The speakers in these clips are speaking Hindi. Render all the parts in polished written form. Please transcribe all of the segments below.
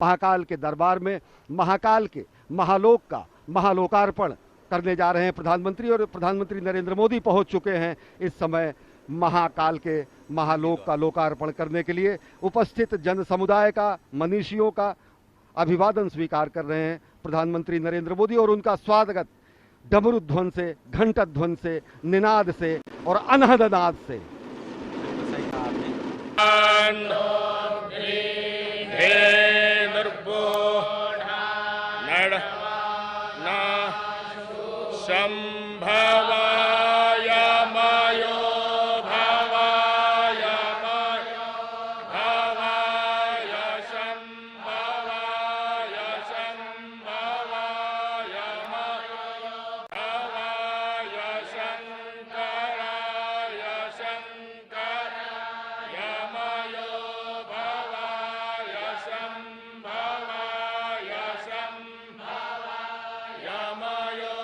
महाकाल के दरबार में महाकाल के महालोक का महालोकार्पण करने जा रहे हैं प्रधानमंत्री, और प्रधानमंत्री नरेंद्र मोदी पहुंच चुके हैं इस समय महाकाल के महालोक का लोकार्पण करने के लिए। उपस्थित जन समुदाय का, मनीषियों का अभिवादन स्वीकार कर रहे हैं प्रधानमंत्री नरेंद्र मोदी, और उनका स्वागत डमरू ध्वन से, घंटा ध्वन से, निनाद से और अनहद नाद से। संभवाय मयो भवाय मयो भवाय संभवाय संभवाय मयो भवाय शंकराय शंकराय मयो भवाय संभवाय संभवाय मयो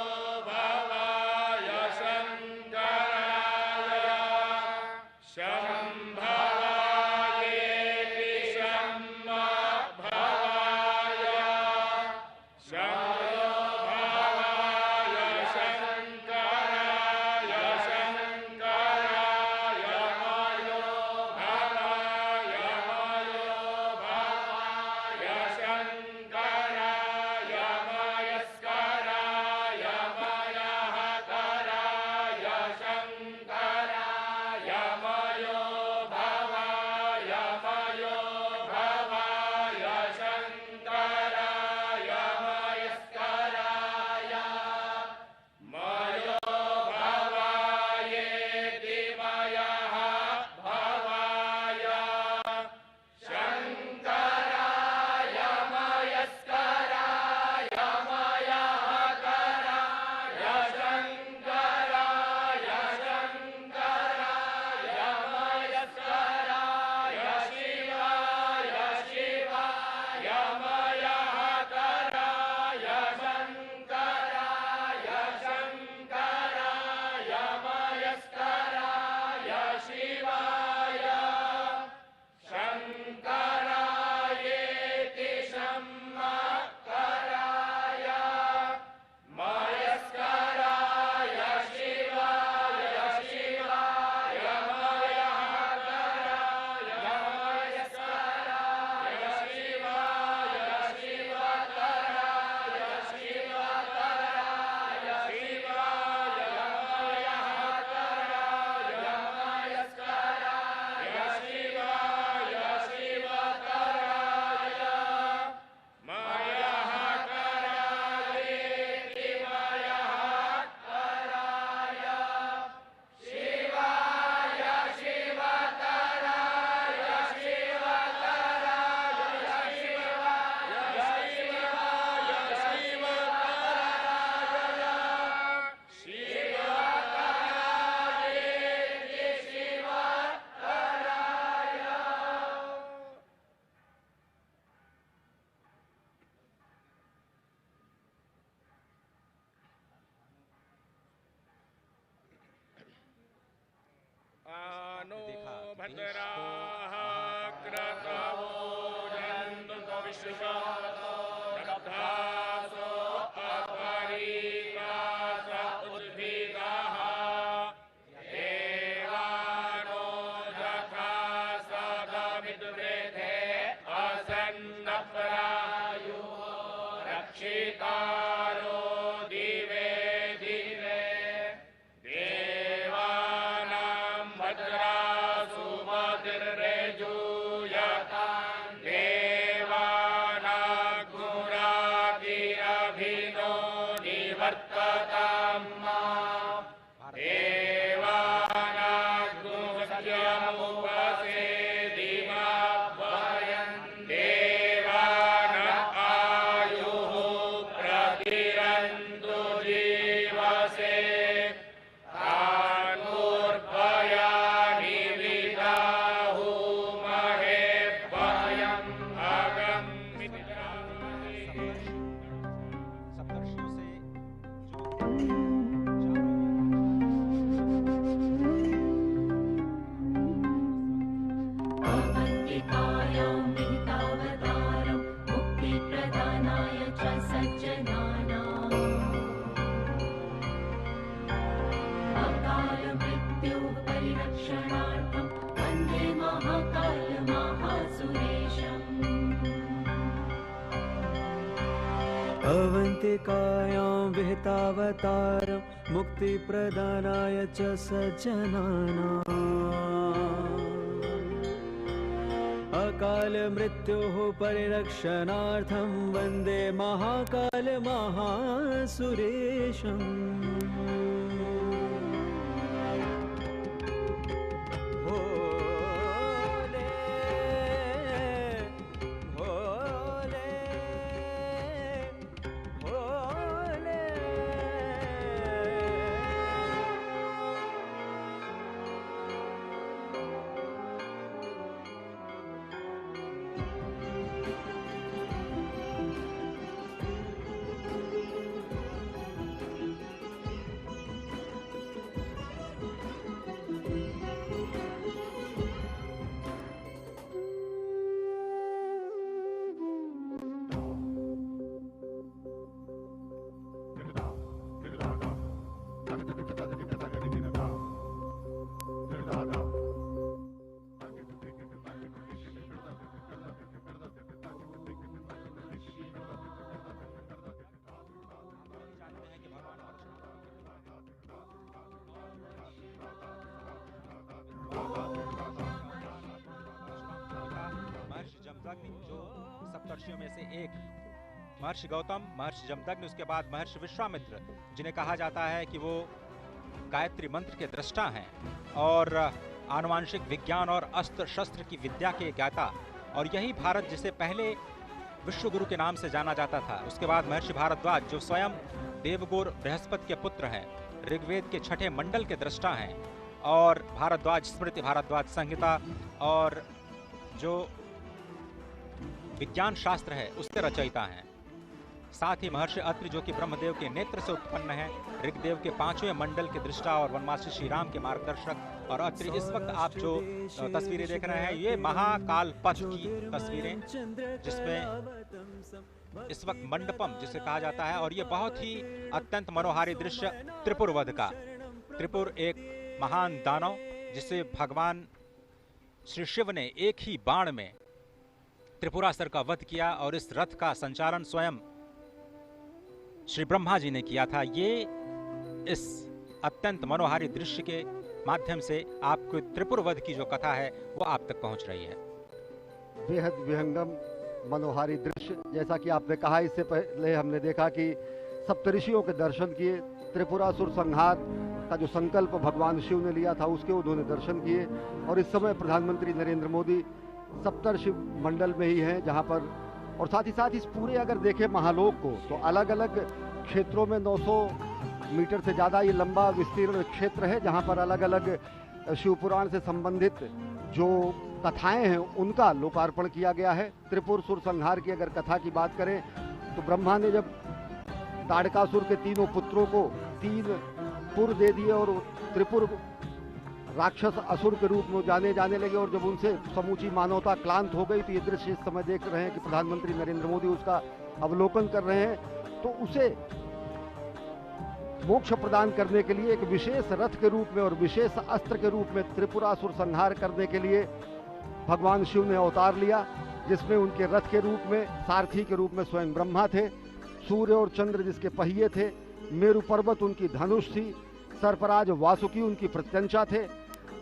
भद्राः क्रतवो जन्तु विश्वतो रब्धासो अपरीकास उद्भिदाः देवानो यथा सदमिद्वृधे असन्नप्रायो रक्षितारो दिवे दिवे देवानां भद्रा च सज्जनानाम् अकालमृत्योः परिरक्षणार्थं वन्दे महाकालमहासुरेशम् अवन्तिकायां विहितावतारं मुक्तिप्रदानाय च सज्जनानाम् अकालमृत्योः परिरक्षणार्थं वन्दे महाकालमहासुरेशम् महर्षि जमदग्नि जो सप्तर्षियों में से एक, महर्षि गौतम, महर्षि जमदग्नि, उसके बाद महर्षि विश्वामित्र, जिन्हें कहा जाता है कि वो गायत्री मंत्र के दृष्टा हैं और आनुवांशिक विज्ञान और अस्त्र शस्त्र की विद्या के ज्ञाता, और यही भारत जिसे पहले विश्वगुरु के नाम से जाना जाता था। उसके बाद महर्षि भारद्वाज जो स्वयं देवगुरु बृहस्पति के पुत्र हैं, ऋग्वेद के 6ठे मंडल के दृष्टा हैं, और भारद्वाज स्मृति, भारद्वाज संहिता और जो विज्ञान शास्त्र है उसके रचयिता हैं। साथ ही महर्षि अत्रि जो कि ब्रह्मदेव के नेत्र से उत्पन्न है, ऋग्वेद के 5वें मंडल के दृष्टा और वनवासी श्री राम के मार्गदर्शक। और अत्रि, इस वक्त आप जो तस्वीरें देख रहे हैं ये महाकाल पथ की तस्वीरें, जिसमें इस वक्त मंडपम जिसे कहा जाता है, और ये बहुत ही अत्यंत मनोहारी दृश्य त्रिपुर वध का। त्रिपुर एक महान दानव जिसे भगवान श्री शिव ने एक ही बाण में त्रिपुरासुर का वध किया, और इस रथ का संचालन स्वयं श्री ब्रह्मा जी ने किया था। ये इस अत्यंत मनोहारी दृश्य के माध्यम से आपको त्रिपुर वध की जो कथा है वो आप तक पहुंच रही है। बेहद विहंगम मनोहारी दृश्य, जैसा कि आपने कहा, इससे पहले हमने देखा कि सप्तऋषियों के दर्शन किए, त्रिपुरासुर संहार का जो संकल्प भगवान शिव ने लिया था उसके उन्होंने दर्शन किए, और इस समय प्रधानमंत्री नरेंद्र मोदी सप्तर्षि मंडल में ही हैं, जहां पर, और साथ ही साथ इस पूरे अगर देखें महालोक को तो अलग अलग क्षेत्रों में 900 मीटर से ज़्यादा ये लंबा विस्तीर्ण क्षेत्र है, जहां पर अलग अलग शिवपुराण से संबंधित जो कथाएं हैं उनका लोकार्पण किया गया है। त्रिपुरासुर संहार की अगर कथा की बात करें तो ब्रह्मा ने जब ताड़कासुर के तीनों पुत्रों को 3 पुर दे दिए और त्रिपुर राक्षस असुर के रूप में जाने लगे, और जब उनसे समूची मानवता क्लांत हो गई, तो ये दृश्य इस समय देख रहे हैं कि प्रधानमंत्री नरेंद्र मोदी उसका अवलोकन कर रहे हैं। तो उसे मोक्ष प्रदान करने के लिए एक विशेष रथ के रूप में और विशेष अस्त्र के रूप में त्रिपुरासुर संहार करने के लिए भगवान शिव ने अवतार लिया, जिसमें उनके रथ के रूप में, सारथी के रूप में स्वयं ब्रह्मा थे, सूर्य और चंद्र जिसके पहिए थे, मेरु पर्वत उनकी धनुष थी, सर्पराज वासुकी उनकी प्रत्यंचा थे,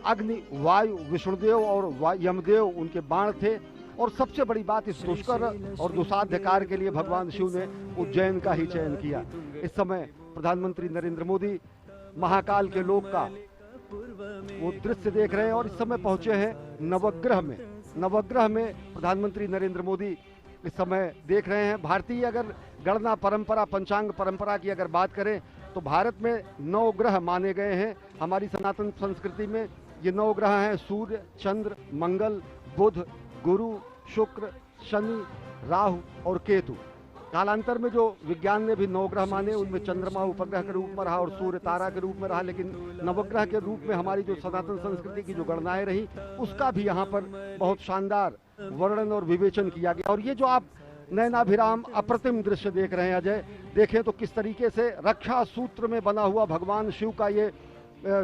अग्नि वायु विष्णुदेव और यमदेव उनके बाण थे, और सबसे बड़ी बात, इस दुष्कर और दुसाध्य कार्य के लिए भगवान शिव ने उज्जैन का ही चयन किया। इस समय प्रधानमंत्री नरेंद्र मोदी महाकाल के लोक का वो दृश्य देख रहे हैं, और इस समय पहुंचे हैं नवग्रह में। नवग्रह में प्रधानमंत्री नरेंद्र मोदी इस समय देख रहे हैं। भारतीय अगर गणना परंपरा, पंचांग परंपरा की अगर बात करें तो भारत में 9 ग्रह माने गए हैं। हमारी सनातन संस्कृति में ये 9 ग्रह हैं: सूर्य, चंद्र, मंगल, बुध, गुरु, शुक्र, शनि, राहु और केतु। कालांतर में जो विज्ञान ने भी 9 ग्रह माने, उनमें चंद्रमा उपग्रह के रूप में रहा और सूर्य तारा के रूप में रहा, लेकिन नवग्रह के रूप में हमारी जो सनातन संस्कृति की जो गणनाएं रही उसका भी यहाँ पर बहुत शानदार वर्णन और विवेचन किया गया। और ये जो आप नयनाभिराम अप्रतिम दृश्य देख रहे हैं अजय। देखें तो किस तरीके से रक्षा सूत्र में बना हुआ भगवान शिव का ये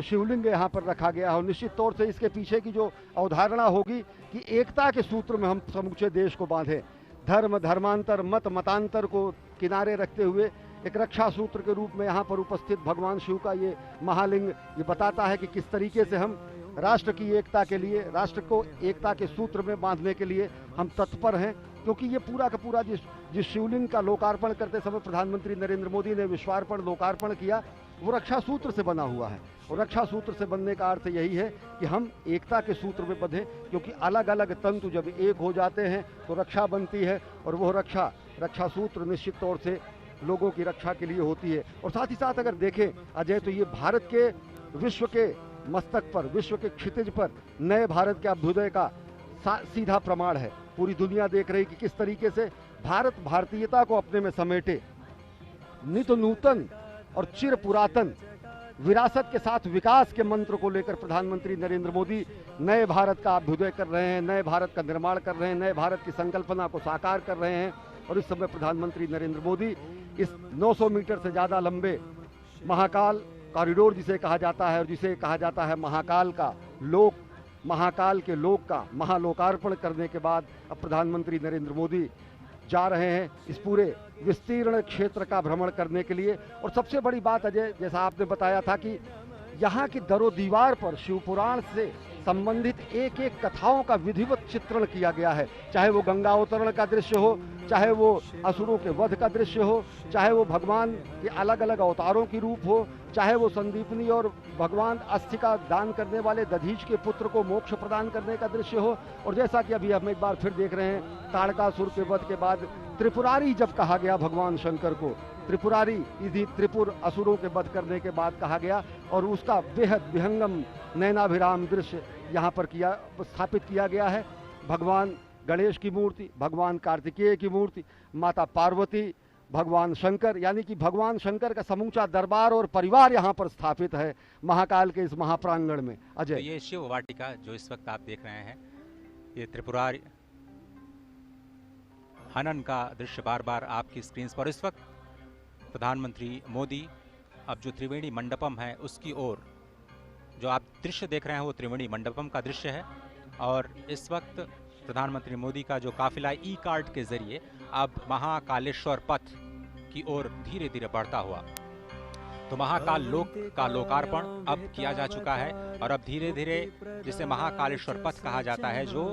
शिवलिंग यहाँ पर रखा गया है। और निश्चित तौर से इसके पीछे की जो अवधारणा होगी कि एकता के सूत्र में हम समूचे देश को बांधें, धर्म धर्मांतर मत मतांतर को किनारे रखते हुए एक रक्षा सूत्र के रूप में यहाँ पर उपस्थित भगवान शिव का ये महालिंग ये बताता है कि किस तरीके से हम राष्ट्र की एकता के लिए, राष्ट्र को एकता के सूत्र में बांधने के लिए हम तत्पर हैं। क्योंकि ये पूरा का पूरा जिस शिवलिंग का लोकार्पण करते समय प्रधानमंत्री नरेंद्र मोदी ने विश्वार्पण लोकार्पण किया, वो रक्षा सूत्र से बना हुआ है। और रक्षा सूत्र से बनने का अर्थ यही है कि हम एकता के सूत्र में बंधें, क्योंकि अलग अलग तंतु जब एक हो जाते हैं तो रक्षा बनती है। और वो रक्षा सूत्र निश्चित तौर से लोगों की रक्षा के लिए होती है। और साथ ही साथ अगर देखें अजय, तो ये भारत के विश्व के मस्तक पर, विश्व के क्षितिज पर नए भारत के अभ्युदय का सीधा प्रमाण है। पूरी दुनिया देख रही कि किस तरीके से भारत भारतीयता को अपने में समेटे, नित नूतन और चिर पुरातन विरासत के साथ विकास के मंत्र को लेकर प्रधानमंत्री नरेंद्र मोदी नए भारत का अभ्युदय कर रहे हैं, नए भारत का निर्माण कर रहे हैं, नए भारत की संकल्पना को साकार कर रहे हैं। और इस समय प्रधानमंत्री नरेंद्र मोदी इस 900 मीटर से ज़्यादा लंबे महाकाल कॉरिडोर जिसे कहा जाता है, और जिसे कहा जाता है महाकाल का लोक, महाकाल के लोक का महालोकार्पण करने के बाद अब प्रधानमंत्री नरेंद्र मोदी जा रहे हैं इस पूरे विस्तीर्ण क्षेत्र का भ्रमण करने के लिए। और सबसे बड़ी बात अजय, जैसा आपने बताया था कि यहाँ की दरो दीवार पर शिवपुराण से संबंधित एक एक कथाओं का विधिवत चित्रण किया गया है। चाहे वो गंगा अवतरण का दृश्य हो, चाहे वो असुरों के वध का दृश्य हो, चाहे वो भगवान के अलग अलग अवतारों की रूप हो, चाहे वो संदीपनी और भगवान अस्थि का दान करने वाले दधीच के पुत्र को मोक्ष प्रदान करने का दृश्य हो। और जैसा कि अभी हम एक बार फिर देख रहे हैं, ताड़कासुर के वध के बाद त्रिपुरारी जब कहा गया भगवान शंकर को, त्रिपुरारी इसी त्रिपुर असुरों के वध करने के बाद कहा गया, और उसका बेहद विहंगम नयनाभिराम दृश्य यहाँ पर स्थापित किया गया है। भगवान गणेश की मूर्ति, भगवान कार्तिकेय की मूर्ति, माता पार्वती, भगवान शंकर, यानी कि भगवान शंकर का समूचा दरबार और परिवार यहाँ पर स्थापित है महाकाल के इस महाप्रांगण में। अजय, तो ये शिव वाटिका जो इस वक्त आप देख रहे हैं, ये त्रिपुरारी हनन का दृश्य बार बार आपकी स्क्रीन पर। इस वक्त प्रधानमंत्री मोदी अब जो त्रिवेणी मंडपम है उसकी ओर, जो आप दृश्य देख रहे हैं वो त्रिवेणी मंडपम का दृश्य है। और इस वक्त प्रधानमंत्री मोदी का जो काफिला ई कार्ट के जरिए अब महाकालेश्वर पथ की ओर धीरे धीरे बढ़ता हुआ, तो महाकाल लोक का लोकार्पण अब किया जा चुका है। और अब धीरे धीरे जिसे महाकालेश्वर पथ कहा जाता है, जो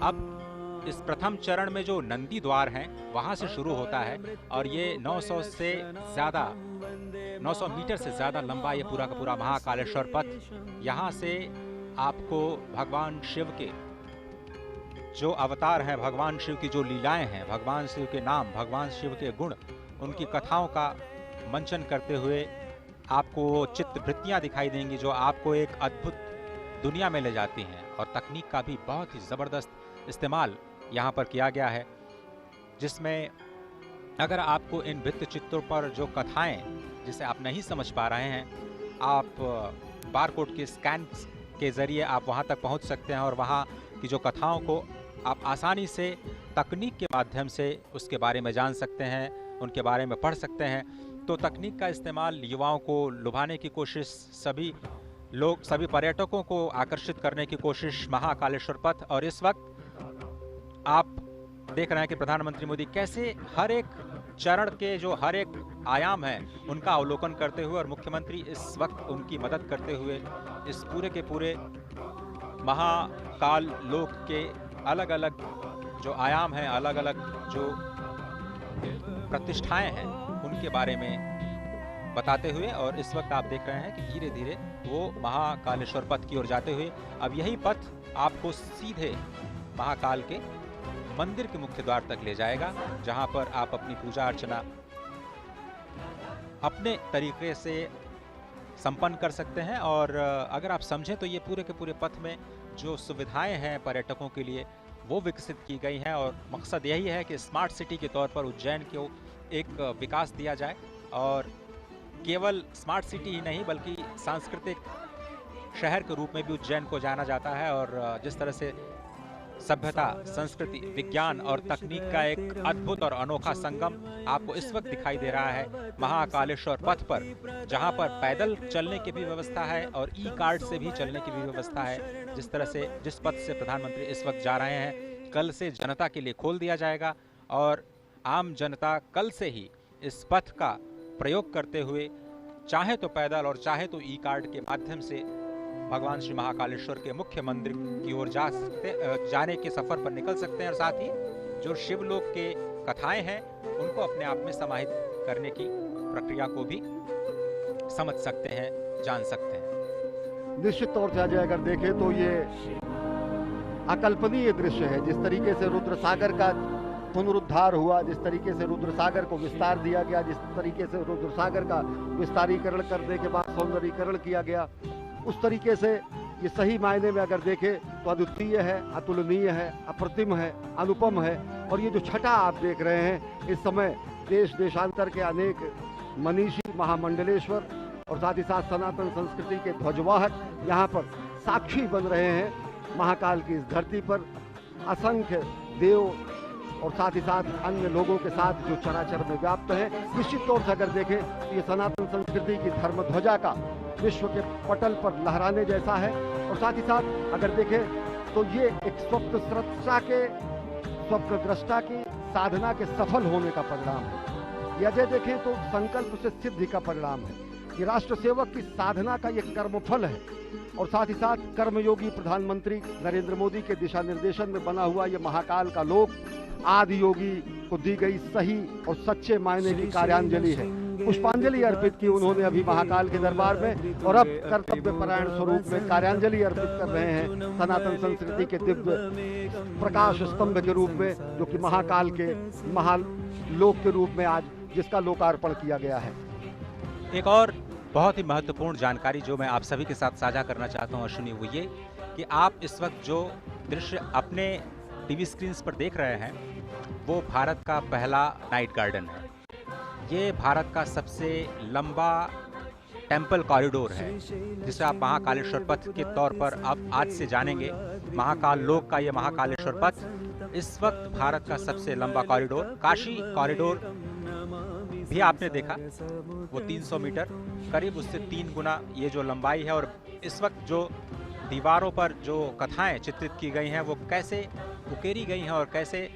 अब इस प्रथम चरण में जो नंदी द्वार हैं वहां से शुरू होता है। और ये 900 मीटर से ज्यादा लंबा ये पूरा का पूरा महाकालेश्वर पथ, यहाँ से आपको भगवान शिव के जो अवतार हैं, भगवान शिव की जो लीलाएं हैं, भगवान शिव के नाम, भगवान शिव के गुण, उनकी कथाओं का मंचन करते हुए आपको चित्रवृत्तियां दिखाई देंगी जो आपको एक अद्भुत दुनिया में ले जाती हैं। और तकनीक का भी बहुत ही ज़बरदस्त इस्तेमाल यहाँ पर किया गया है, जिसमें अगर आपको इन भित्ति चित्रों पर जो कथाएं जिसे आप नहीं समझ पा रहे हैं, आप बारकोड के स्कैन के ज़रिए आप वहाँ तक पहुँच सकते हैं और वहाँ की जो कथाओं को आप आसानी से तकनीक के माध्यम से उसके बारे में जान सकते हैं, उनके बारे में पढ़ सकते हैं। तो तकनीक का इस्तेमाल युवाओं को लुभाने की कोशिश, सभी पर्यटकों को आकर्षित करने की कोशिश महाकालेश्वर पथ। और इस वक्त आप देख रहे हैं कि प्रधानमंत्री मोदी कैसे हर एक चरण के जो हर एक आयाम है उनका अवलोकन करते हुए, और मुख्यमंत्री इस वक्त उनकी मदद करते हुए इस पूरे के पूरे महाकाल लोक के अलग अलग जो आयाम हैं, अलग अलग जो प्रतिष्ठाएं हैं, उनके बारे में बताते हुए। और इस वक्त आप देख रहे हैं कि धीरे धीरे वो महाकालेश्वर पथ की ओर जाते हुए अब यही पथ आपको सीधे महाकाल के मंदिर के मुख्य द्वार तक ले जाएगा, जहां पर आप अपनी पूजा अर्चना अपने तरीके से संपन्न कर सकते हैं। और अगर आप समझें तो ये पूरे के पूरे पथ में जो सुविधाएं हैं पर्यटकों के लिए वो विकसित की गई हैं, और मकसद यही है कि स्मार्ट सिटी के तौर पर उज्जैन को एक विकास दिया जाए। और केवल स्मार्ट सिटी ही नहीं बल्कि सांस्कृतिक शहर के रूप में भी उज्जैन को जाना जाता है। और जिस तरह से सभ्यता, संस्कृति, विज्ञान और तकनीक का एक अद्भुत और अनोखा संगम आपको इस वक्त दिखाई दे रहा है महाकालेश्वर पथ पर, जहां पर पैदल चलने की भी व्यवस्था है और ई कार्ड से भी चलने की भी व्यवस्था है। जिस पथ से प्रधानमंत्री इस वक्त जा रहे हैं, कल से जनता के लिए खोल दिया जाएगा और आम जनता कल से ही इस पथ का प्रयोग करते हुए चाहे तो पैदल और चाहे तो ई कार्ड के माध्यम से भगवान श्री महाकालेश्वर के मुख्य मंदिर की ओर जाने के सफर पर निकल सकते हैं और साथ ही जो शिवलोक के कथाएं हैं उनको अपने आप में समाहित करने की प्रक्रिया को भी समझ सकते हैं, जान सकते हैं। निश्चित तौर से अजय अगर देखें तो ये अकल्पनीय दृश्य है। जिस तरीके से रुद्र सागर का पुनरुद्धार हुआ, जिस तरीके से रुद्र सागर को विस्तार दिया गया, जिस तरीके से रुद्र सागर का विस्तारीकरण करने के बाद सौंदर्यीकरण किया गया, उस तरीके से ये सही मायने में अगर देखें तो अद्वितीय है, अतुलनीय है, अप्रतिम है, अनुपम है। और ये जो छटा आप देख रहे हैं, इस समय देश देशांतर के अनेक मनीषी, महामंडलेश्वर और साथ ही साथ सनातन संस्कृति के ध्वजवाहक यहाँ पर साक्षी बन रहे हैं। महाकाल की इस धरती पर असंख्य देव और साथ ही साथ अन्य लोगों के साथ जो चराचर में व्याप्त है, निश्चित तौर से अगर देखें तो ये सनातन संस्कृति की धर्म ध्वजा का विश्व के पटल पर लहराने जैसा है। और साथ ही साथ अगर देखें तो ये एक स्वप्न दृष्टा की साधना के सफल होने का परिणाम है। ये अजय देखें तो संकल्प से सिद्धि का परिणाम है। ये राष्ट्र सेवक की साधना का ये कर्मफल है। और साथ ही साथ कर्मयोगी प्रधानमंत्री नरेंद्र मोदी के दिशा निर्देशन में बना हुआ ये महाकाल का लोक आदि योगी को दी गई सही और सच्चे मायने की कार्यांजलि है। पुष्पांजलि अर्पित की उन्होंने अभी महाकाल के दरबार में, और अब कर्तव्य परायण स्वरूप में कार्यांजलि अर्पित कर रहे हैं सनातन संस्कृति के दिव्य प्रकाश स्तंभ के रूप में, जो कि महाकाल के महालोक के रूप में आज जिसका लोकार्पण किया गया है। एक और बहुत ही महत्वपूर्ण जानकारी जो मैं आप सभी के साथ साझा करना चाहता हूँ अश्विनी, वो ये कि आप इस वक्त जो दृश्य अपने टीवी स्क्रीन पर देख रहे हैं वो भारत का पहला नाइट गार्डन है। ये भारत का सबसे लंबा टेम्पल कॉरिडोर है, जिसे आप महाकालेश्वर पथ के तौर पर अब आज से जानेंगे। महाकाल लोक का ये महाकालेश्वर पथ इस वक्त भारत का सबसे लंबा कॉरिडोर, काशी कॉरिडोर भी आपने देखा, वो 300 मीटर करीब उससे 3 गुना ये जो लंबाई है। और इस वक्त जो दीवारों पर जो कथाएं चित्रित की गई हैं वो कैसे उकेरी गई हैं और कैसे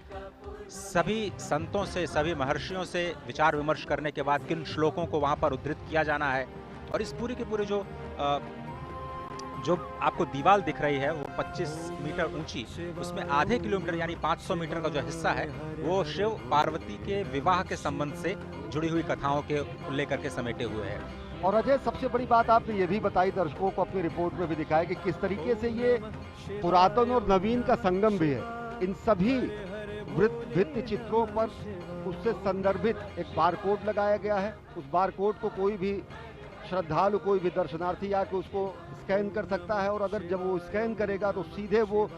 सभी संतों से, सभी महर्षियों से विचार विमर्श करने के बाद किन श्लोकों को वहाँ पर उद्धृत किया जाना है। और इस पूरी की पूरी जो आपको दीवार दिख रही है वो 25 मीटर ऊंची, उसमें आधे किलोमीटर यानी 500 मीटर का जो हिस्सा है वो शिव पार्वती के विवाह के संबंध से जुड़ी हुई कथाओं के लेकर के समेटे हुए हैं। और अजय, सबसे बड़ी बात आपने ये भी बताई, दर्शकों को अपनी रिपोर्ट में भी दिखाया कि किस तरीके से ये पुरातन और नवीन का संगम भी है। इन सभी भित्ति चित्रों पर उससे संदर्भित एक बारकोड लगाया गया है। उस बारकोड को कोई भी श्रद्धालु, कोई भी दर्शनार्थी आके उसको स्कैन कर सकता है, और अगर जब वो स्कैन करेगा तो सीधे वो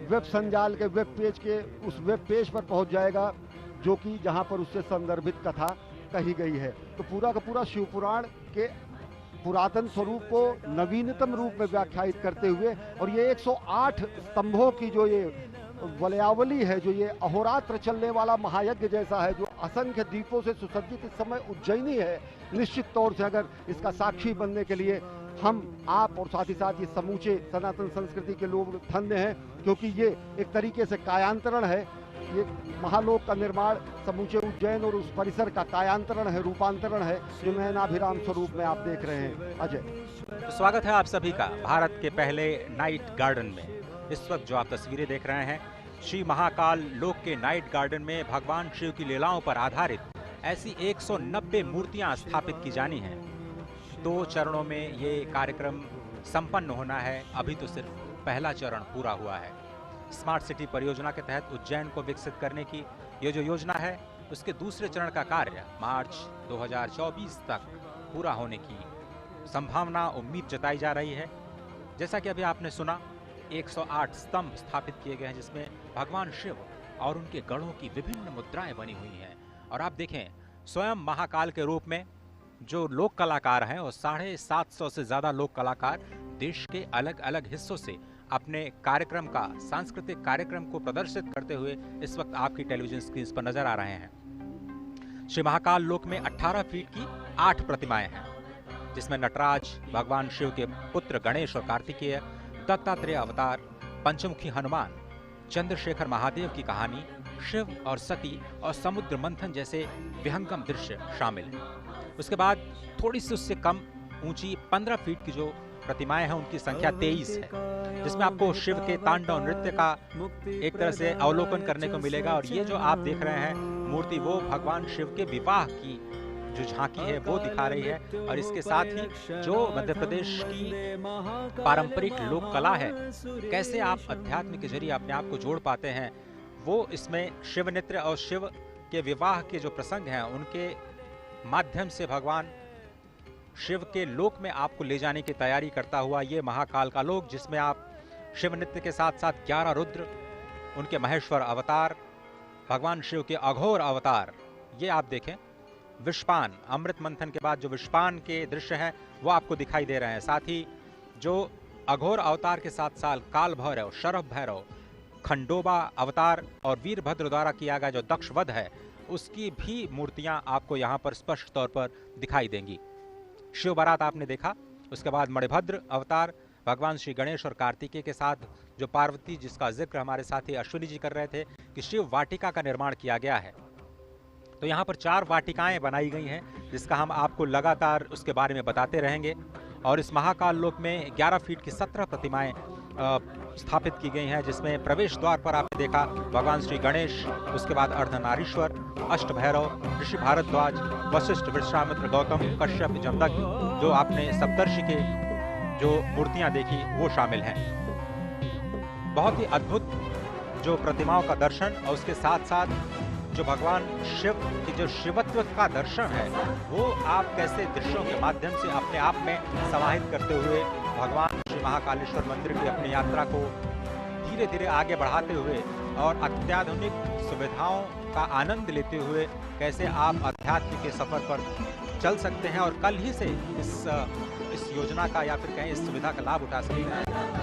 वेब संजाल के वेब पेज के उस वेब पेज पर पहुंच जाएगा, जो कि जहां पर उससे संदर्भित कथा कही गई है। तो पूरा का पूरा शिव पुराण के पुरातन स्वरूप को नवीनतम रूप में व्याख्यायित करते हुए, और ये 108 स्तंभों की जो ये वलयावली है, जो ये अहोरात्र चलने वाला महायज्ञ जैसा है, जो असंख्य दीपों से सुसज्जित इस समय उज्जैनी है, निश्चित तौर से अगर इसका साक्षी बनने के लिए हम, आप और साथ ही साथ ये समूचे सनातन संस्कृति के लोग धन्य हैं, क्योंकि ये एक तरीके से कायांतरण है। ये महालोक का निर्माण समूचे उज्जैन और उस परिसर का कायांतरण है, रूपांतरण है, जो नयनाभिराम स्वरूप में आप देख रहे हैं। अजय, स्वागत है आप सभी का भारत के पहले नाइट गार्डन में। इस वक्त जो आप तस्वीरें देख रहे हैं, श्री महाकाल लोक के नाइट गार्डन में भगवान शिव की लीलाओं पर आधारित ऐसी 190 मूर्तियां स्थापित की जानी हैं। 2 चरणों में ये कार्यक्रम संपन्न होना है। अभी तो सिर्फ पहला चरण पूरा हुआ है। स्मार्ट सिटी परियोजना के तहत उज्जैन को विकसित करने की ये जो योजना है, उसके दूसरे चरण का कार्य मार्च 2024 तक पूरा होने की संभावना, उम्मीद जताई जा रही है। जैसा कि अभी आपने सुना, 108 स्तंभ स्थापित किए गए हैं, जिसमें भगवान शिव और उनके गढ़ों की विभिन्न मुद्राएं बनी हुई हैं। और आप देखें, स्वयं महाकाल के रूप में जो लोक कलाकार हैं और 750 से ज़्यादा लोक कलाकार देश के अलग अलग हिस्सों से अपने कार्यक्रम का, सांस्कृतिक कार्यक्रम को प्रदर्शित करते हुए इस वक्त आपकी टेलीविजन स्क्रीन पर नजर आ रहे हैं। श्री महाकाल लोक में 18 फीट की 8 प्रतिमाएं हैं, जिसमें नटराज, भगवान शिव के पुत्र गणेश और कार्तिकेय, दत्तात्रेय अवतार, पंचमुखी हनुमान, चंद्रशेखर महादेव की कहानी, शिव और सती और समुद्र मंथन जैसे विहंगम दृश्य शामिल हैं। उसके बाद थोड़ी सी उससे कम ऊंची 15 फीट की जो प्रतिमाएं हैं उनकी संख्या 23 है, जिसमें आपको शिव के तांडव नृत्य का एक तरह से अवलोकन करने को मिलेगा। और ये जो आप देख रहे हैं मूर्ति, वो भगवान शिव के विवाह की जो झांकी है वो दिखा रही है। और इसके साथ ही जो मध्य प्रदेश की पारंपरिक लोक कला है, कैसे आप अध्यात्म के जरिए अपने आप को जोड़ पाते हैं, वो इसमें शिव नृत्य और शिव के विवाह के जो प्रसंग हैं उनके माध्यम से भगवान शिव के लोक में आपको ले जाने की तैयारी करता हुआ ये महाकाल का लोक, जिसमें आप शिव नृत्य के साथ साथ 11 रुद्र, उनके महेश्वर अवतार, भगवान शिव के अघोर अवतार, ये आप देखें। विषपान, अमृत मंथन के बाद जो विषपान के दृश्य हैं वो आपको दिखाई दे रहे हैं। साथ ही जो अघोर अवतार के साथ साथ काल भैरव, शरभ भैरव, खंडोबा अवतार और वीरभद्र द्वारा किया गया जो दक्ष वध है, उसकी भी मूर्तियां आपको यहाँ पर स्पष्ट तौर पर दिखाई देंगी। शिव बारात आपने देखा, उसके बाद मणिभद्र अवतार, भगवान श्री गणेश और कार्तिकेय के साथ जो पार्वती, जिसका जिक्र हमारे साथी अश्विनी जी कर रहे थे कि शिव वाटिका का निर्माण किया गया है। तो यहाँ पर 4 वाटिकाएं बनाई गई हैं, जिसका हम आपको लगातार उसके बारे में बताते रहेंगे। और इस महाकाल लोक में 11 फीट की 17 प्रतिमाएं स्थापित की गई हैं, जिसमें प्रवेश द्वार पर आपने देखा भगवान श्री गणेश, उसके बाद अर्धनारीश्वर, अष्ट भैरव, ऋषि भारद्वाज, वशिष्ठ, विश्वामित्र, गौतम, कश्यप, जमदग्नि, जो आपने सप्तर्षि के जो मूर्तियां देखी वो शामिल हैं। बहुत ही अद्भुत जो प्रतिमाओं का दर्शन और उसके साथ साथ जो भगवान शिव की जो शिवत्व का दर्शन है, वो आप कैसे दृश्यों के माध्यम से अपने आप में समाहित करते हुए भगवान श्री महाकालेश्वर मंदिर की अपनी यात्रा को धीरे धीरे आगे बढ़ाते हुए और अत्याधुनिक सुविधाओं का आनंद लेते हुए कैसे आप अध्यात्म के सफर पर चल सकते हैं और कल ही से इस योजना का या फिर कहें इस सुविधा का लाभ उठा सकें,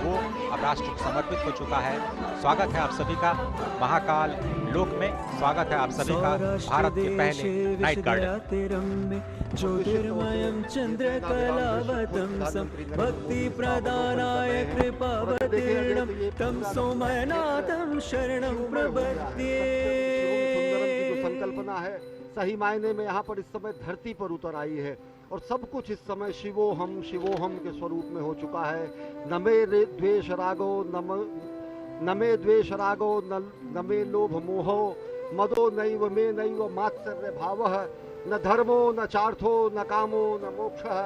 वो अब राष्ट्र को समर्पित हो चुका है। स्वागत है आप सभी का महाकाल लोक में, स्वागत है आप सभी का भारत के पहले नाइट गार्डन। ज्योतिर्मयं चंद्रकलावतं सं भक्ति प्रदानाय कृपावतीर्णं तं सोमनाथं शरणं प्रपद्ये। संकल्पना है सही मायने में यहाँ पर इस समय धरती पर उतर आई है और सब कुछ इस समय शिवोहम के स्वरूप में हो चुका है। न मे द्वेष रागो न मे द्वेष रागो न मे लोभ मोहो मदो नैव मे नैव मात्सर्य भावः न धर्मो न चार्थो न कामो न मोक्षः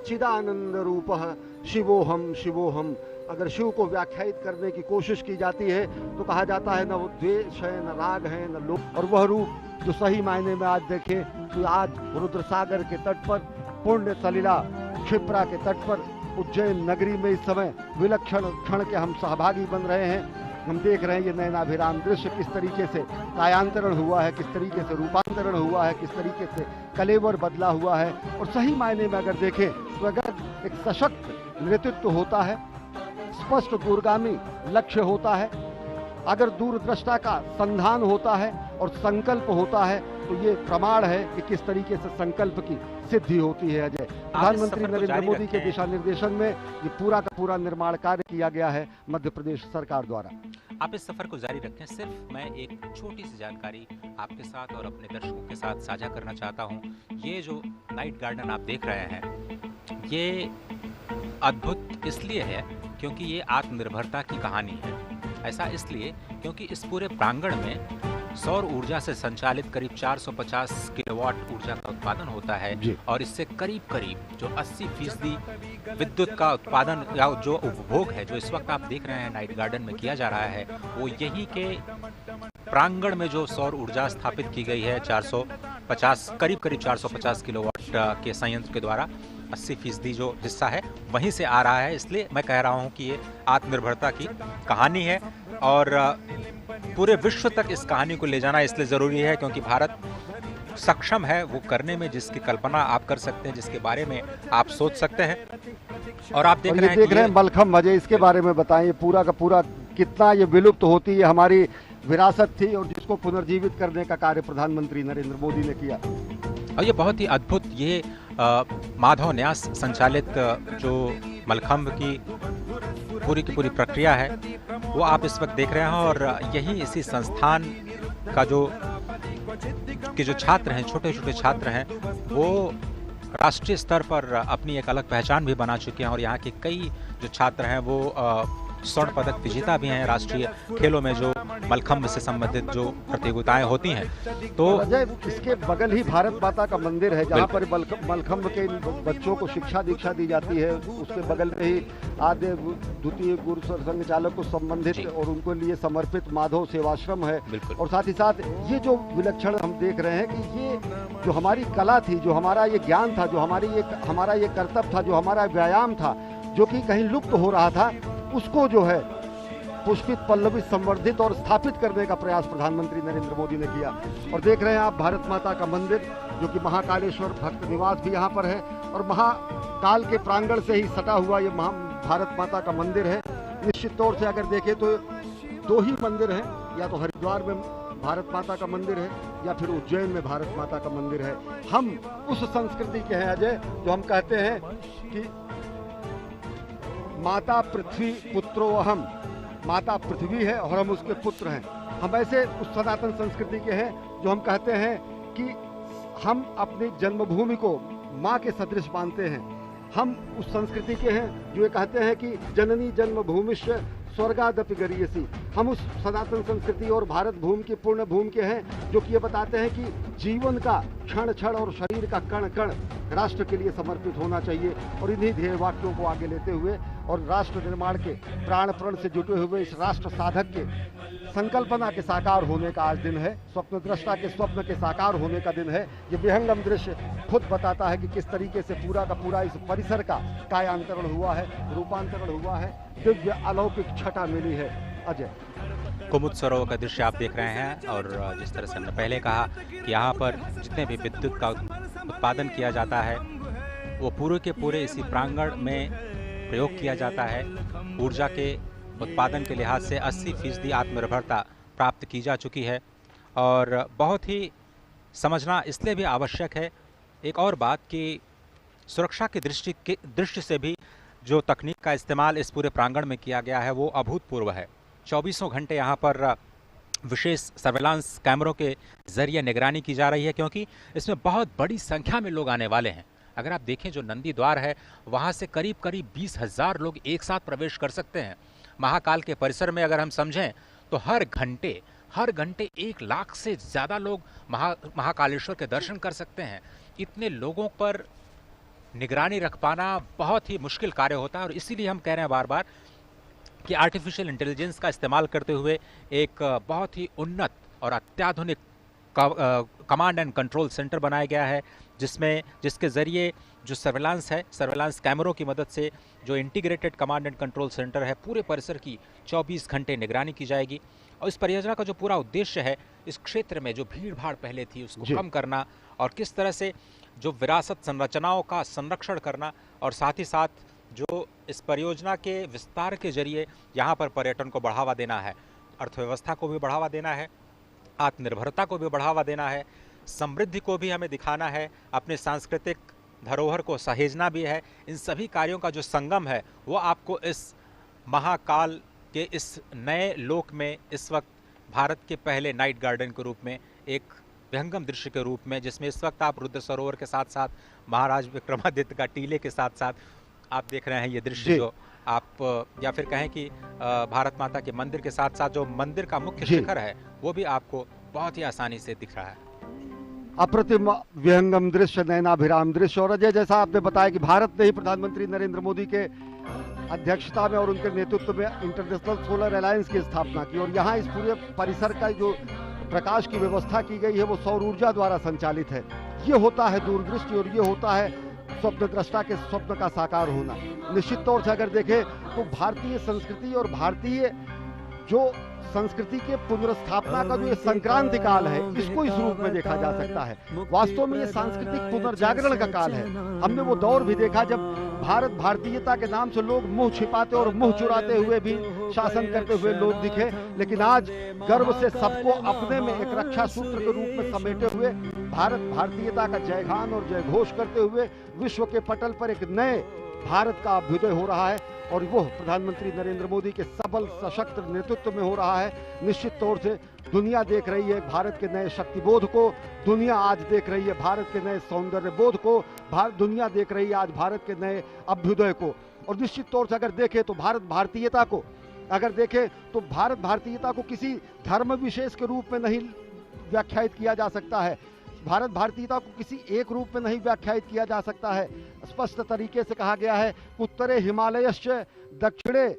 चिदानंद रूपः शिवोहम। अगर शिव को व्याख्यायित करने की कोशिश की जाती है तो कहा जाता है न वो द्वेष है, न राग है, न लोभ। और वह रूप जो सही मायने में आज देखें तो आज रुद्र सागर के तट पर, पुण्य सलिला क्षिप्रा के तट पर, उज्जैन नगरी में इस समय विलक्षण क्षण के हम सहभागी बन रहे हैं। हम देख रहे हैं ये नयनाभिराम दृश्य, किस तरीके से कायांतरण हुआ है, किस तरीके से रूपांतरण हुआ है, किस तरीके से कलेवर बदला हुआ है। और सही मायने में अगर देखें तो अगर एक सशक्त नेतृत्व होता है, स्पष्ट दूरगामी लक्ष्य होता है, अगर दूरदृष्टा का संधान होता है और संकल्प होता है, तो ये प्रमाण है कि किस तरीके से संकल्प की सिद्धि होती है। अजय, प्रधानमंत्री नरेंद्र मोदी के दिशा निर्देशन में ये पूरा का पूरा निर्माण कार्य किया गया है मध्य प्रदेश सरकार द्वारा। आप इस सफर को जारी रखें। सिर्फ मैं एक छोटी सी जानकारी आपके साथ और अपने दर्शकों के साथ साझा करना चाहता हूँ। ये जो नाइट गार्डन आप देख रहे हैं, ये अद्भुत इसलिए है क्योंकि ये आत्मनिर्भरता की कहानी है। ऐसा इसलिए क्योंकि इस पूरे प्रांगण में सौर ऊर्जा से संचालित करीब 450 किलोवाट ऊर्जा का उत्पादन होता है और इससे करीब जो 80% विद्युत का उत्पादन या जो उपभोग है, जो इस वक्त आप देख रहे हैं नाइट गार्डन में किया जा रहा है, वो यहीं के प्रांगण में जो सौर ऊर्जा स्थापित की गई है 450 करीब 450 किलोवाट के संयंत्र के द्वारा 80% जो हिस्सा है वहीं से आ रहा है। इसलिए मैं कह रहा हूं कि ये आत्मनिर्भरता की कहानी है और पूरे विश्व तक इस कहानी को ले जाना इसलिए ज़रूरी है क्योंकि भारत सक्षम है वो करने में जिसकी कल्पना आप कर सकते हैं, जिसके बारे में आप सोच सकते हैं। और आप देख और रहे ये हैं देख कि रहे हैं मलखम्ब अजय, इसके बारे में बताएं, ये पूरा का पूरा कितना ये विलुप्त होती है हमारी विरासत थी और जिसको पुनर्जीवित करने का कार्य प्रधानमंत्री नरेंद्र मोदी ने किया। और ये बहुत ही अद्भुत, ये माधव न्यास संचालित जो मलखम्ब की पूरी प्रक्रिया है वो आप इस वक्त देख रहे हैं। और यही इसी संस्थान का जो छात्र हैं, छोटे छोटे छात्र हैं, वो राष्ट्रीय स्तर पर अपनी एक अलग पहचान भी बना चुके हैं। और यहाँ के कई जो छात्र हैं वो स्वर्ण पदक विजेता भी हैं राष्ट्रीय खेलों में, जो मलखम्ब से संबंधित जो प्रतियोगिताएं होती हैं। तो अजय, इसके बगल ही भारत माता का मंदिर है जहाँ पर मलखम्ब के बच्चों को शिक्षा दीक्षा दी जाती है। उसके बगल में ही आद्य द्वितीय गुरु संघ चालक को संबंधित और उनको लिए समर्पित माधव सेवाश्रम है। और साथ ही साथ ये जो विलक्षण हम देख रहे हैं कि ये जो हमारी कला थी, जो हमारा ये ज्ञान था, जो हमारा ये कर्तव्य था, जो हमारा व्यायाम था, जो कि कहीं लुप्त हो रहा था, उसको जो है पुष्पित पल्लवित संवर्धित और स्थापित करने का प्रयास प्रधानमंत्री नरेंद्र मोदी ने किया। और देख रहे हैं आप भारत माता का मंदिर, जो कि महाकालेश्वर भक्त निवास भी यहाँ पर है और महाकाल के प्रांगण से ही सटा हुआ ये भारत माता का मंदिर है। निश्चित तौर से अगर देखें तो दो ही मंदिर हैं, या तो हरिद्वार में भारत माता का मंदिर है या फिर उज्जैन में भारत माता का मंदिर है। हम उस संस्कृति के हैं अजय, जो हम कहते हैं कि माता पृथ्वी पुत्रो अहम, माता पृथ्वी है और हम उसके पुत्र हैं। हम ऐसे उस सनातन संस्कृति के हैं जो हम कहते हैं कि हम अपनी जन्मभूमि को माँ के सदृश मानते हैं। हम उस संस्कृति के हैं जो ये कहते हैं कि जननी जन्मभूमिश्च स्वर्गादपि गरीयसी। हम उस सनातन संस्कृति और भारत भूमि की पूर्ण भूमि के हैं जो कि ये बताते हैं कि जीवन का क्षण क्षण और शरीर का कण कण राष्ट्र के लिए समर्पित होना चाहिए। और इन्हीं ध्येय वाक्यों को आगे लेते हुए और राष्ट्र निर्माण के प्राण प्रण से जुटे हुए इस राष्ट्र साधक के संकल्पना के साकार होने का आज दिन है, स्वप्न दृष्टा के स्वप्न के साकार होने का दिन है। ये विहंगम दृश्य खुद बताता है कि किस तरीके से पूरा का पूरा इस परिसर का कायांतरण हुआ है, रूपांतरण हुआ है, दिव्य अलौकिक छटा मिली है। अजय, कुमुद सरोवर का दृश्य आप देख रहे हैं। और जिस तरह से हमने पहले कहा कि यहाँ पर जितने भी विद्युत का उत्पादन किया जाता है वो पूरे के पूरे इसी प्रांगण में प्रयोग किया जाता है। ऊर्जा के उत्पादन के लिहाज से 80% आत्मनिर्भरता प्राप्त की जा चुकी है। और बहुत ही समझना इसलिए भी आवश्यक है एक और बात कि सुरक्षा की दृष्टि से भी जो तकनीक का इस्तेमाल इस पूरे प्रांगण में किया गया है वो अभूतपूर्व है। 24 घंटे यहाँ पर विशेष सर्वेलांस कैमरों के जरिए निगरानी की जा रही है, क्योंकि इसमें बहुत बड़ी संख्या में लोग आने वाले हैं। अगर आप देखें जो नंदी द्वार है वहाँ से करीब 20,000 लोग एक साथ प्रवेश कर सकते हैं। महाकाल के परिसर में अगर हम समझें तो हर घंटे 1 लाख से ज़्यादा लोग महाकालेश्वर के दर्शन कर सकते हैं। इतने लोगों पर निगरानी रख पाना बहुत ही मुश्किल कार्य होता है। और इसीलिए हम कह रहे हैं बार बार कि आर्टिफिशियल इंटेलिजेंस का इस्तेमाल करते हुए एक बहुत ही उन्नत और अत्याधुनिक कमांड एंड कंट्रोल सेंटर बनाया गया है, जिसके ज़रिए जो सर्वेलांस कैमरों की मदद से जो integrated command and control centre है, पूरे परिसर की 24 घंटे निगरानी की जाएगी। और इस परियोजना का जो पूरा उद्देश्य है, इस क्षेत्र में जो भीड़ भाड़ पहले थी उसको कम करना और किस तरह से जो विरासत संरचनाओं का संरक्षण करना, और साथ ही साथ जो इस परियोजना के विस्तार के जरिए यहाँ पर पर्यटन को बढ़ावा देना है, अर्थव्यवस्था को भी बढ़ावा देना है, आत्मनिर्भरता को भी बढ़ावा देना है, समृद्धि को भी हमें दिखाना है, अपने सांस्कृतिक धरोहर को सहेजना भी है। इन सभी कार्यों का जो संगम है वो आपको इस महाकाल के इस नए लोक में इस वक्त भारत के पहले नाइट गार्डन के रूप में, एक विहंगम दृश्य के रूप में, जिसमें इस वक्त आप रुद्र सरोवर के साथ साथ महाराज विक्रमादित्य का टीले के साथ साथ आप देख रहे हैं ये दृश्य, जो आप या फिर कहें कि भारत माता के मंदिर के साथ साथ जो मंदिर का मुख्य शिखर है वो भी आपको बहुत ही आसानी से दिख रहा है। अप्रतिम विहंगम दृश्य, नयनाभिराम दृश्य। और अजय, जैसा आपने बताया कि भारत ने ही प्रधानमंत्री नरेंद्र मोदी के अध्यक्षता में और उनके नेतृत्व में इंटरनेशनल सोलर अलायंस की स्थापना की, और यहाँ इस पूरे परिसर का जो प्रकाश की व्यवस्था की गई है वो सौर ऊर्जा द्वारा संचालित है। ये होता है दूरदृष्टि और ये होता है स्वप्न दृष्टा के स्वप्न का साकार होना। निश्चित तौर से अगर देखें तो भारतीय संस्कृति और भारतीय जो संस्कृति के पुनर्स्थापना का जो ये संक्रांति काल है, इसको इस रूप में देखा जा सकता है। वास्तव में ये सांस्कृतिक पुनर्जागरण का काल है। हमने वो दौर भी देखा जब भारत भारतीयता के नाम से लोग मुंह छिपाते और मुंह चुराते हुए भी शासन करते हुए लोग दिखे, लेकिन आज गर्व से सबको अपने में एक रक्षा सूत्र के रूप में समेटे हुए भारत भारतीयता का जयगान और जयघोष करते हुए विश्व के पटल पर एक नए भारत का अभ्युदय हो रहा है, और वो प्रधानमंत्री नरेंद्र मोदी के सबल सशक्त नेतृत्व में हो रहा है। निश्चित तौर से दुनिया देख रही है भारत के नए शक्तिबोध को, दुनिया आज देख रही है भारत के नए सौंदर्य बोध को, दुनिया देख रही है आज भारत के नए अभ्युदय को। और निश्चित तौर से अगर देखें तो भारत भारतीयता को किसी धर्म विशेष के रूप में नहीं व्याख्यायित किया जा सकता है। भारत भारतीयता को किसी एक रूप में नहीं व्याख्यायित किया जा सकता है। स्पष्ट तरीके से कहा गया है, उत्तरे हिमालयश्च दक्षिणे,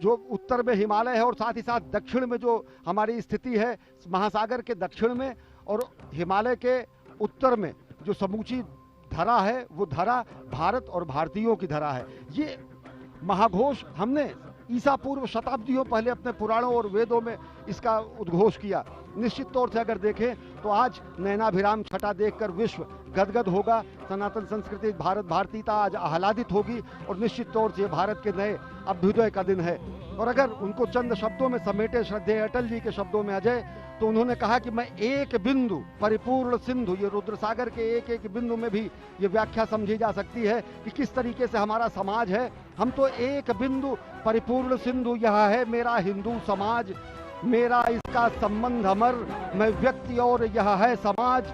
जो उत्तर में हिमालय है और साथ ही साथ दक्षिण में जो हमारी स्थिति है महासागर के दक्षिण में और हिमालय के उत्तर में जो समूची धरा है, वो धरा भारत और भारतीयों की धरा है। ये महाघोष हमने ईसा पूर्व शताब्दियों पहले अपने पुराणों और वेदों में इसका उद्घोष किया। निश्चित तौर से अगर देखें तो आज नैनाभिराम छटा देखकर विश्व गदगद होगा, सनातन संस्कृति भारत भारतीयता आज आह्लादित होगी, और निश्चित तौर से भारत के नए अभ्युदय का दिन है। और अगर उनको चंद शब्दों में समेटे श्रद्धेय अटल जी के शब्दों में अजय, तो उन्होंने कहा कि मैं एक बिंदु परिपूर्ण सिंधु, ये रुद्र सागर के एक एक बिंदु में भी ये व्याख्या समझी जा सकती है कि किस तरीके से हमारा समाज है। हम तो एक बिंदु परिपूर्ण सिंधु, यह है मेरा हिंदू समाज, मेरा इसका संबंध अमर, मैं व्यक्ति और यह है समाज,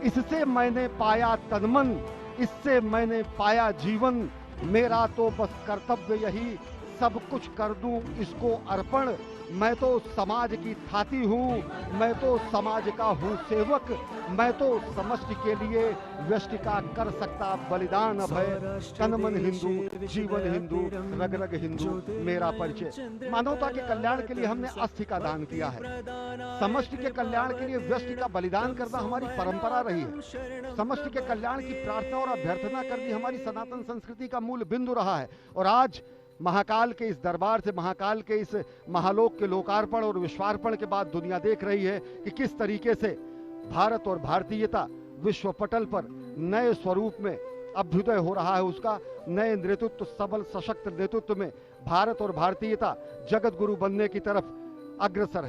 इससे मैंने पाया तनमन, इससे मैंने पाया जीवन, मेरा तो बस कर्तव्य यही सब कुछ कर दूं इसको अर्पण, मैं तो समाज की थाती हूँ, मैं तो समाज का हूँ सेवक, मैं तो समष्टि के लिए व्यष्टि का कर सकता बलिदान अभय, तन मन हिंदू जीवन हिंदू रग रग हिंदू मेरा परिचय। मानवता के कल्याण के लिए हमने अस्थि का दान किया है, समष्टि के कल्याण के लिए व्यष्टि का बलिदान करना हमारी परंपरा रही है, समष्टि के कल्याण की प्रार्थना और अभ्यर्थना करनी हमारी सनातन संस्कृति का मूल बिंदु रहा है। और आज महाकाल के इस दरबार से, महाकाल के इस महालोक के लोकार्पण और विश्वार्पण के बाद दुनिया देख रही है कि किस तरीके से भारत और भारतीयता विश्व पटल पर नए स्वरूप में अभ्युदय हो रहा है। उसका नए नेतृत्व, सबल सशक्त नेतृत्व में भारत और भारतीयता जगत गुरु बनने की तरफ अग्रसर है।